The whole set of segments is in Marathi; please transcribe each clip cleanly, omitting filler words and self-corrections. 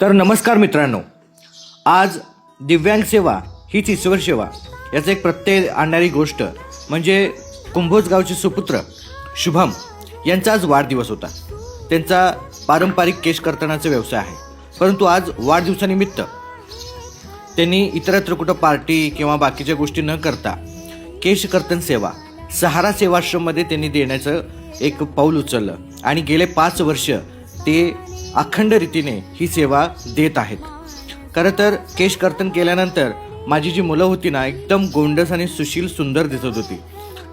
तर नमस्कार मित्रांनो, आज दिव्यांग सेवा हीच ईश्वर सेवा याचा एक प्रत्यय आणणारी गोष्ट म्हणजे कुंभोज गावचे सुपुत्र शुभम यांचा आज वाढदिवस होता। त्यांचा पारंपरिक केश कर्तनाचा व्यवसाय आहे, परंतु आज वाढदिवसानिमित्त त्यांनी इतरत्र कुठं पार्टी किंवा बाकीच्या गोष्टी न करता केश कर्तन सेवा सहारा सेवाश्रममध्ये त्यांनी देण्याचं एक पाऊल उचललं आणि गेले 5 वर्ष ते अखंड रीतीने ही सेवा देत आहेत। खरं तर केश कर्तन केल्यानंतर माझी जी मुलं होती ना, एकदम गोंडस आणि सुशील सुंदर दिसत होती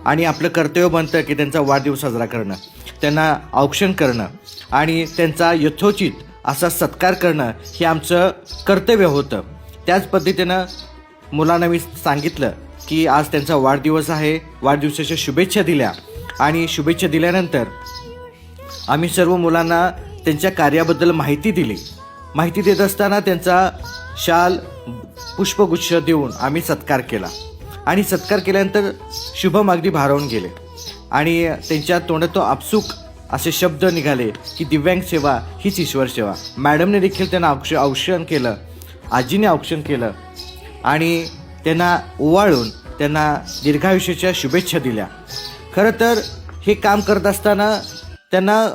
आणि आपलं कर्तव्य बनतं की त्यांचा वाढदिवस साजरा करणं, त्यांना औक्षण करणं आणि त्यांचा यथोचित असा सत्कार करणं हे आमचं कर्तव्य होतं। त्याच पद्धतीनं मुलांना मी सांगितलं की आज त्यांचा वाढदिवस आहे, वाढदिवसाच्या शुभेच्छा दिल्या आणि शुभेच्छा दिल्यानंतर आम्ही सर्व मुलांना त्यांच्या कार्याबद्दल माहिती दिली। माहिती देत असताना त्यांचा शाल पुष्पगुच्छ देऊन आम्ही सत्कार केला आणि सत्कार केल्यानंतर शुभम अगदी भारावून गेले आणि त्यांच्या तोंडातून आपसूक असे शब्द निघाले की दिव्यांग सेवा हीच ईश्वर सेवा। मॅडमने देखील त्यांना औक्षण केलं, आजीने औक्षण केलं आणि त्यांना ओवाळून त्यांना दीर्घायुष्याच्या शुभेच्छा दिल्या। खरं तर हे काम करत असताना त्यांना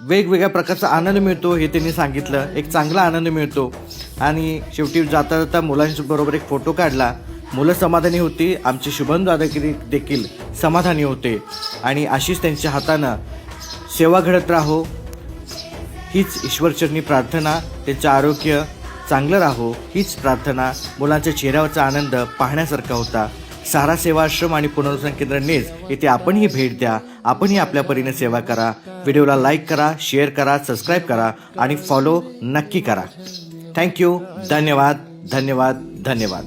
वेगवेगळ्या प्रकारचा आनंद मिळतो हे त्यांनी सांगितलं, एक चांगला आनंद मिळतो आणि शेवटी जाता जाता मुलांबरोबर एक फोटो काढला। मुलं समाधानी होती, आमचे शुभम दादा देखील समाधानी होते आणि अशीच त्यांच्या हातानं सेवा घडत राहो हीच ईश्वरचरणी प्रार्थना। त्यांचं आरोग्य चांगलं राहो हीच प्रार्थना। मुलांच्या चेहऱ्यावरचा आनंद पाहण्यासारखा होता। सहारा सेवा आश्रम आणि पुनर्वसन केंद्र नेज येथे आपणही भेट द्या, आपणही आपल्या परीने सेवा करा। व्हिडिओला लाईक करा, शेअर करा, सबस्क्राईब करा आणि फॉलो नक्की करा। थँक्यू, धन्यवाद धन्यवाद धन्यवाद।